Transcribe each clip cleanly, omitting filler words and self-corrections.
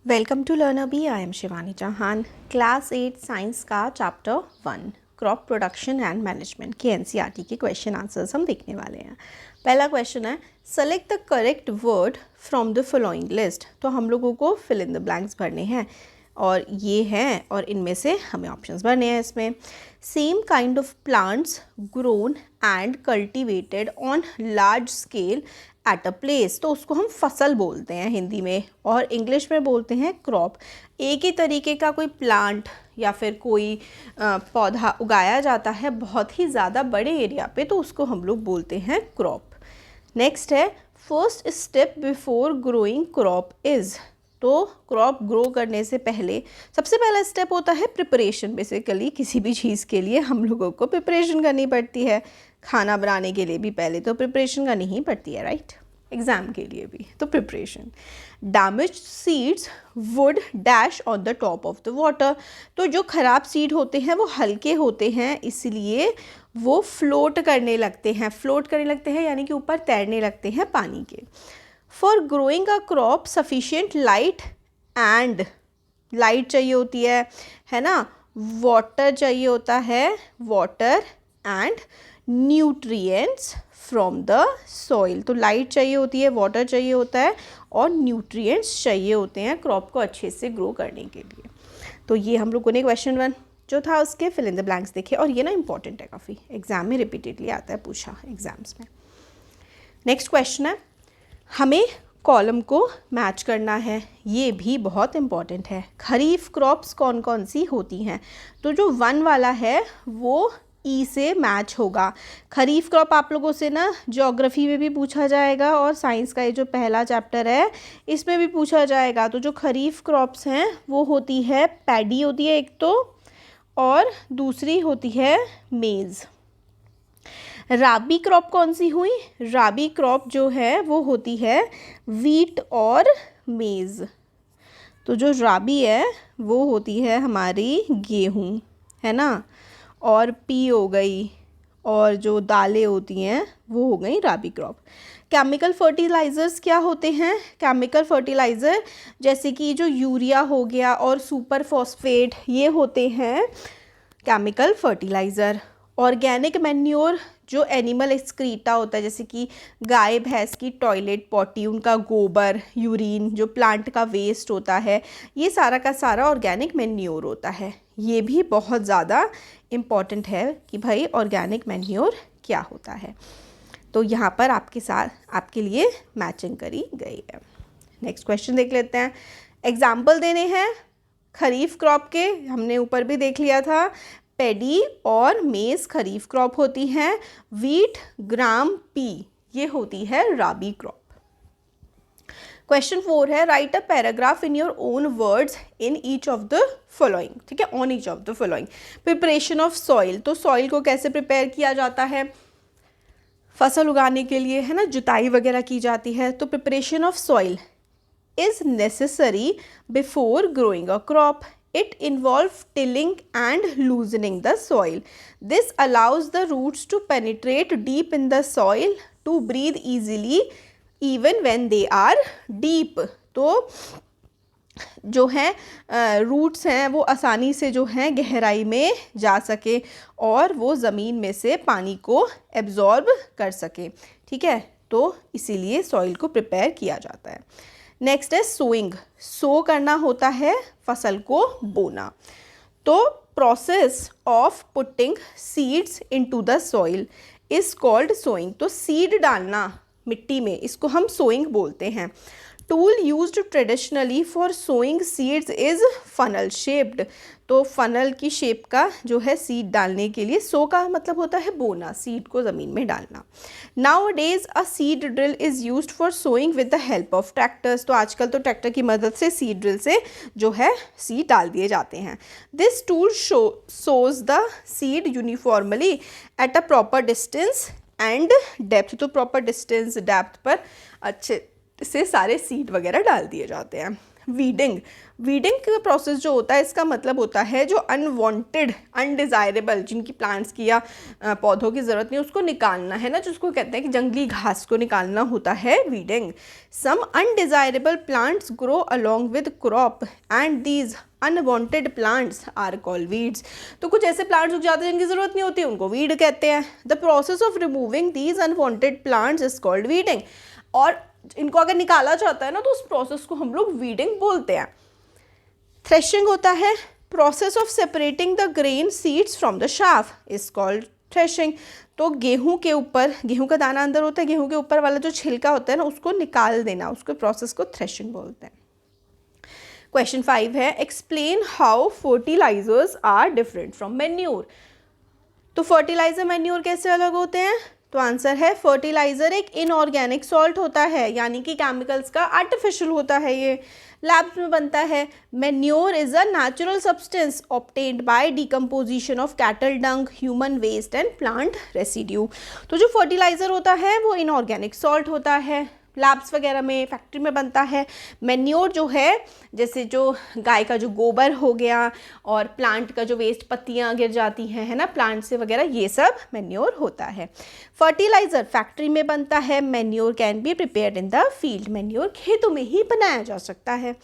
Welcome to learner B. I am Shivani Chauhan. Class 8 science का chapter 1 crop production and management के NCERT के question answers हम देखने वाले हैं। पहला क्वेश्चन है select the correct word from the following list. तो हम लोगों को फिल इन द ब्लैंक्स भरने हैं और ये हैं और इनमें से हमें ऑप्शंस भरने हैं। इसमें same kind of plants grown and cultivated on large scale at a place, तो उसको हम फसल बोलते हैं हिंदी में और इंग्लिश में बोलते हैं क्रॉप। एक ही तरीके का कोई प्लांट या फिर कोई पौधा उगाया जाता है बहुत ही ज़्यादा बड़े एरिया पे, तो उसको हम लोग बोलते हैं क्रॉप। नेक्स्ट है first step before growing crop is. तो क्रॉप ग्रो करने से पहले सबसे पहला स्टेप होता है प्रिपरेशन। बेसिकली किसी भी चीज़ के लिए हम लोगों को प्रिपरेशन करनी पड़ती है। खाना बनाने के लिए भी पहले तो प्रिपरेशन करनी ही पड़ती है, राइट? एग्ज़ाम के लिए भी तो preparation. Damage seeds would dash on the top of the water. तो जो ख़राब सीड होते हैं वो हल्के होते हैं, इसलिए वो फ्लोट करने लगते हैं। फ्लोट करने लगते हैं यानी कि ऊपर तैरने लगते हैं पानी के। For growing a crop sufficient light and light चाहिए होती है ना, वाटर चाहिए होता है, water and nutrients from the soil. तो लाइट चाहिए होती है, वाटर चाहिए होता है और न्यूट्रिएंट्स चाहिए होते हैं क्रॉप को अच्छे से ग्रो करने के लिए। तो ये हम लोगों ने क्वेश्चन 1 जो था उसके फिल इन द ब्लैंक्स देखे और ये ना इंपॉर्टेंट है, काफ़ी एग्जाम में रिपीटेडली आता है, पूछा एग्जाम्स में। नेक्स्ट क्वेश्चन है हमें कॉलम को मैच करना है, ये भी बहुत इम्पॉर्टेंट है। खरीफ क्रॉप्स कौन कौन सी होती हैं? तो जो 1 वाला है वो ई से मैच होगा। खरीफ क्रॉप आप लोगों से ना ज्योग्राफी में भी पूछा जाएगा और साइंस का ये जो पहला चैप्टर है इसमें भी पूछा जाएगा। तो जो खरीफ क्रॉप्स हैं वो होती है पैडी होती है एक तो, और दूसरी होती है मेज़। राबी क्रॉप कौन सी हुई? राबी क्रॉप जो है वो होती है वीट और मेज़। तो जो राबी है वो होती है हमारी गेहूँ, है ना, और पी हो गई और जो दालें होती हैं वो हो गई राबी क्रॉप। केमिकल फर्टिलाइज़र्स क्या होते हैं? केमिकल फर्टिलाइज़र जैसे कि जो यूरिया हो गया और सुपर फॉस्फेट, ये होते हैं केमिकल फर्टिलाइज़र। ऑर्गेनिक मैन्योर जो एनिमल एक्सक्रीटा होता है, जैसे कि गाय भैंस की टॉयलेट पॉटी, उनका गोबर, यूरिन, जो प्लांट का वेस्ट होता है, ये सारा का सारा ऑर्गेनिक मैन्योर होता है। ये भी बहुत ज़्यादा इम्पॉर्टेंट है कि भाई ऑर्गेनिक मैन्योर क्या होता है। तो यहाँ पर आपके साथ आपके लिए मैचिंग करी गई है। नेक्स्ट क्वेश्चन देख लेते हैं। एग्जाम्पल देने हैं खरीफ क्रॉप के, हमने ऊपर भी देख लिया था। पैडी और मेज़ खरीफ क्रॉप होती हैं। वीट, ग्राम, पी ये होती है राबी क्रॉप। क्वेश्चन 4 है right a paragraph in your own words in each of the following. ठीक है, on each of the following. Preparation of soil, तो सॉइल को कैसे प्रिपेयर किया जाता है? फसल उगाने के लिए, है ना, जुताई वगैरह की जाती है। तो preparation of soil is necessary before growing a crop. It involves tilling and loosening the soil. This allows the roots to penetrate deep in the soil to breathe easily even when they are deep. तो जो है roots हैं वो आसानी से जो हैं गहराई में जा सके और वो ज़मीन में से पानी को एब्जॉर्ब कर सके। ठीक है, तो इसीलिए सॉइल को प्रिपेयर किया जाता है। नेक्स्ट है सोइंग। सो करना होता है फसल को बोना। तो process of putting seeds into the soil is called sowing. तो सीड डालना मिट्टी में, इसको हम सोइंग बोलते हैं। Tool used traditionally for sowing seeds is funnel shaped. तो फनल की शेप का जो है सीड डालने के लिए, सो का मतलब होता है बोना, सीड को ज़मीन में डालना। Nowadays a seed drill is used for sowing with the help of tractors. तो आजकल तो ट्रैक्टर की मदद से सीड ड्रिल से जो है सीड डाल दिए जाते हैं। This tool shows the seed uniformly at a proper distance and depth. तो प्रॉपर डिस्टेंस डेप्थ पर अच्छे से सारे सीड वगैरह डाल दिए जाते हैं। वीडिंग। वीडिंग का प्रोसेस जो होता है इसका मतलब होता है जो अनवांटेड, अनडिज़ायरेबल, जिनकी प्लांट्स की या पौधों की ज़रूरत नहीं उसको निकालना है ना, जिसको कहते हैं कि जंगली घास को निकालना होता है weeding. Some undesirable plants grow along with crop and these unwanted plants are called weeds. तो कुछ ऐसे प्लांट्स उग जाते हैं जिनकी ज़रूरत नहीं होती, उनको वीड कहते हैं। The process of removing these unwanted plants is called weeding. और इनको अगर निकाला जाता है ना तो उस प्रोसेस को हम लोग वीडिंग बोलते हैं। थ्रेशिंग होता है, process of separating the grain seeds from the shaft is called threshing. तो गेहूं के ऊपर, गेहूं का दाना अंदर होता है, गेहूं के ऊपर वाला जो छिलका होता है ना उसको निकाल देना, उसके प्रोसेस को थ्रेशिंग बोलते हैं। क्वेश्चन 5 है, explain how fertilisers are different from manure. तो फर्टिलाइजर मैन्योर कैसे अलग होते हैं? तो आंसर है फर्टिलाइज़र एक इनऑर्गेनिक सॉल्ट होता है, यानी कि केमिकल्स का आर्टिफिशियल होता है, ये लैब्स में बनता है। Manure is a natural substance obtained by decomposition of cattle dung, human waste and plant residue. तो जो फर्टिलाइज़र होता है वो इनऑर्गेनिक सॉल्ट होता है, लैब्स वगैरह में, फैक्ट्री में बनता है। मैन्योर जो है, जैसे जो गाय का जो गोबर हो गया और प्लांट का जो वेस्ट, पत्तियां गिर जाती हैं है ना प्लांट से वगैरह, ये सब मैन्योर होता है। फर्टिलाइज़र फैक्ट्री में बनता है। Manure can be prepared in the field. Manure खेतों में ही बनाया जा सकता है।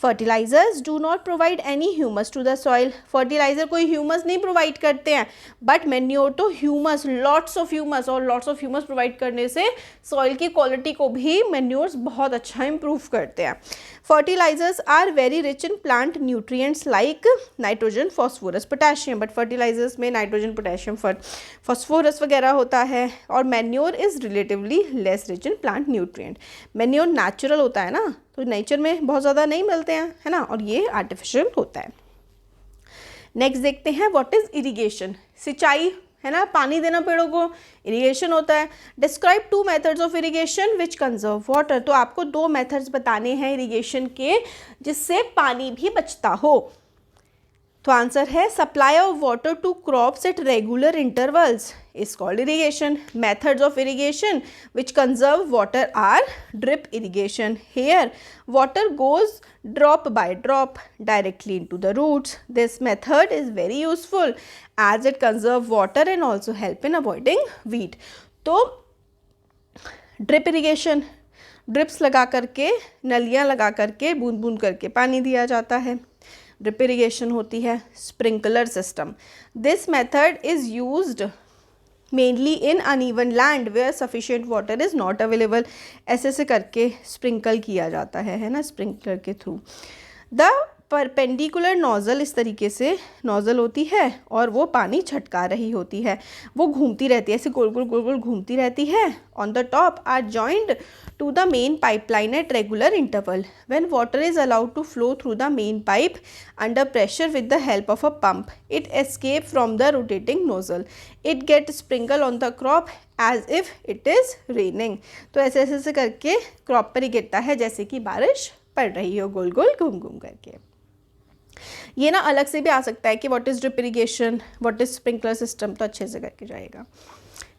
Fertilisers do not provide any humus to the soil. Fertiliser कोई ह्यूमस नहीं प्रोवाइड करते हैं, बट मैन्योर तो ह्यूमस, लॉट्स ऑफ ह्यूमस, और लॉट्स ऑफ ह्यूमस प्रोवाइड करने से सॉइल की क्वालिटी को भी मैन्योर्स बहुत अच्छा इंप्रूव करते हैं। Fertilisers are very rich in plant nutrients like nitrogen, phosphorus, potassium. But fertilisers में नाइट्रोजन, पोटेशियम, फॉस्फोरस वगैरह होता है। और manure is relatively less rich in plant nutrient. Manure natural होता है ना, तो नेचर में बहुत ज़्यादा नहीं मिलते हैं है ना, और ये आर्टिफिशियल होता है। नेक्स्ट देखते हैं व्हाट इज़ इरिगेशन। सिंचाई है ना, पानी देना पेड़ों को, इरिगेशन होता है। Describe 2 methods of irrigation which conserve water. तो आपको 2 मेथड्स बताने हैं इरिगेशन के जिससे पानी भी बचता हो। तो आंसर है supply of water to crops at regular intervals is called irrigation. Methods of irrigation which conserve water are drip irrigation. Here water goes drop by drop directly into the roots. This method is very useful as it conserve water and also help in avoiding weed. तो drip irrigation, drips लगा करके, नलियाँ लगा करके, बूंद बूंद करके पानी दिया जाता है, ड्रिप इरिगेशन होती है। Sprinkler system, this method is used mainly in uneven land where sufficient water is not available. ऐसे करके स्प्रिंकल किया जाता है ना, स्प्रिंकलर के थ्रू। द परपेंडिकुलर नोज़ल, इस तरीके से नोज़ल होती है और वो पानी छटका रही होती है, वो घूमती रहती है, ऐसे गोल गोल गोल गोल घूमती रहती है। On the top are joined to the main pipeline at regular interval. When water is allowed to flow through the main pipe under pressure with the help of a pump, it escape from the rotating nozzle, it get sprinkle on the crop as if it is raining. तो ऐसे करके crop पर ही गिरता है जैसे कि बारिश पड़ रही हो, गोल गोल घूम घूम करके। ये ना अलग से भी आ सकता है कि what is drip irrigation, what is sprinkler system, तो अच्छे से करके जाएगा।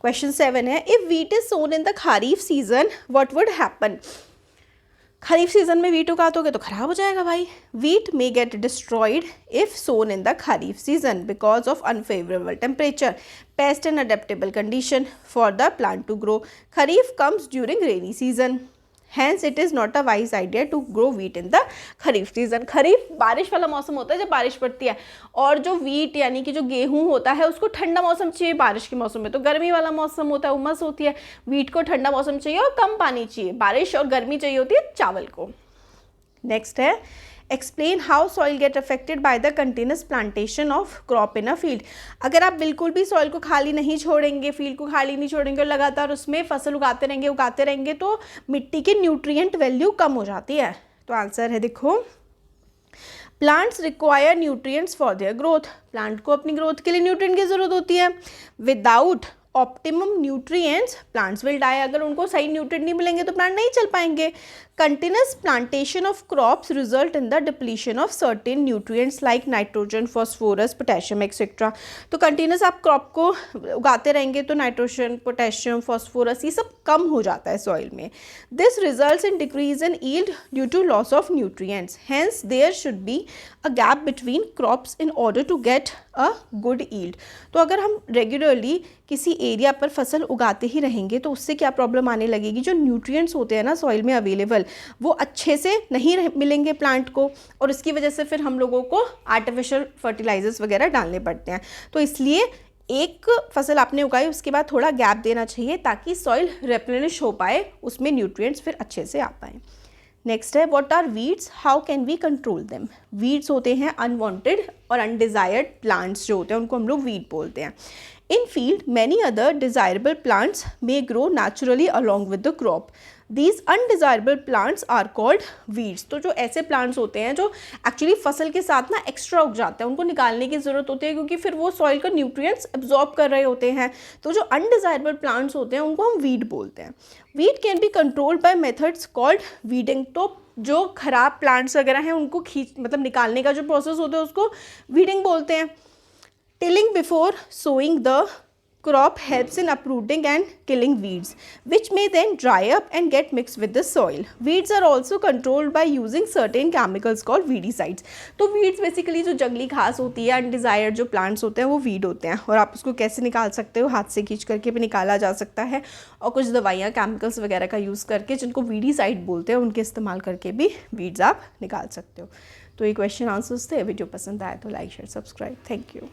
क्वेश्चन 7 है, if wheat is sown in the kharif season what would happen. Kharif season में वीट उगाओगे तो खराब हो जाएगा भाई। Wheat may get destroyed if sown in the kharif season because of unfavourable temperature, pest and adaptable condition for the plant to grow. Kharif comes during rainy season, hence it is not a wise idea to grow wheat in the kharif season. Kharif बारिश वाला मौसम होता है जब बारिश पड़ती है, और जो वीट यानी कि जो गेहूं होता है उसको ठंडा मौसम चाहिए। बारिश के मौसम में तो गर्मी वाला मौसम होता है, उमस होती है। वीट को ठंडा मौसम चाहिए और कम पानी चाहिए, बारिश और गर्मी चाहिए होती है चावल को। नेक्स्ट है, explain how soil get affected by the continuous plantation of crop in a field. अगर आप बिल्कुल भी सॉइल को खाली नहीं छोड़ेंगे, फील्ड को खाली नहीं छोड़ेंगे और लगातार उसमें फसल उगाते रहेंगे तो मिट्टी की न्यूट्रिएंट वैल्यू कम हो जाती है। तो आंसर है देखो, plants require nutrients for their growth. Plant को अपनी ग्रोथ के लिए न्यूट्रिएंट की जरूरत होती है। Without optimum nutrients plants will die. अगर उनको सही न्यूट्रिएंट नहीं मिलेंगे तो प्लांट नहीं चल पाएंगे। Continuous plantation of crops result in the depletion of certain nutrients like nitrogen, phosphorus, potassium, etc. तो कंटिन्यूस आप क्रॉप को उगाते रहेंगे तो नाइट्रोजन, पोटेशियम, फॉस्फोरस ये सब कम हो जाता है सॉइल में. This results in decrease in yield due to loss of nutrients. Hence there should be a gap between crops in order to get a good yield. तो अगर हम रेगुलरली किसी एरिया पर फसल उगाते ही रहेंगे तो उससे क्या प्रॉब्लम आने लगेगी, जो न्यूट्रिएंट्स होते हैं ना सॉइल में अवेलेबल वो अच्छे से नहीं मिलेंगे प्लांट को, और इसकी वजह से फिर हम लोगों को आर्टिफिशियल फर्टिलाइजर्स वगैरह डालने पड़ते हैं. तो इसलिए एक फसल आपने उगाई उसके बाद थोड़ा गैप देना चाहिए ताकि सॉइल रिप्लेनिश हो पाए, उसमें न्यूट्रिएंट्स फिर अच्छे से आ पाए. नेक्स्ट है what are weeds, how can we control them. Weeds होते हैं अनवांटेड और अनडिजायर्ड प्लांट्स जो होते हैं, उनको हम लोग वीड बोलते हैं. In field, many other desirable plants may grow naturally along with the crop. These undesirable plants are called weeds. तो जो ऐसे plants होते हैं जो एक्चुअली फसल के साथ ना एक्स्ट्रा उग जाते हैं, उनको निकालने की ज़रूरत होती है क्योंकि फिर वो सॉइल का न्यूट्रिएंट्स एब्जॉर्ब कर रहे होते हैं. तो जो अनडिजायरेबल प्लांट्स होते हैं उनको हम वीड बोलते हैं. Weed can be controlled by methods called weeding. तो जो खराब प्लांट्स वगैरह हैं उनको मतलब निकालने का जो प्रोसेस होता है उसको वीडिंग बोलते हैं. Tilling before sowing the crop helps in uprooting and killing weeds, which may then dry up and get mixed with the soil. Weeds are also controlled by using certain chemicals called weedicides. तो weeds basically जो जंगली घास होती है, undesired जो plants होते हैं वो weed होते हैं, और आप उसको कैसे निकाल सकते हो, हाथ से खींच करके भी निकाला जा सकता है, और कुछ दवाइयाँ केमिकल्स वगैरह का यूज़ करके जिनको weedicide बोलते हैं उनके इस्तेमाल करके भी weeds आप निकाल सकते हो. तो ये क्वेश्चन आंसर्स थे. वीडियो पसंद आए तो like share subscribe. Thank you.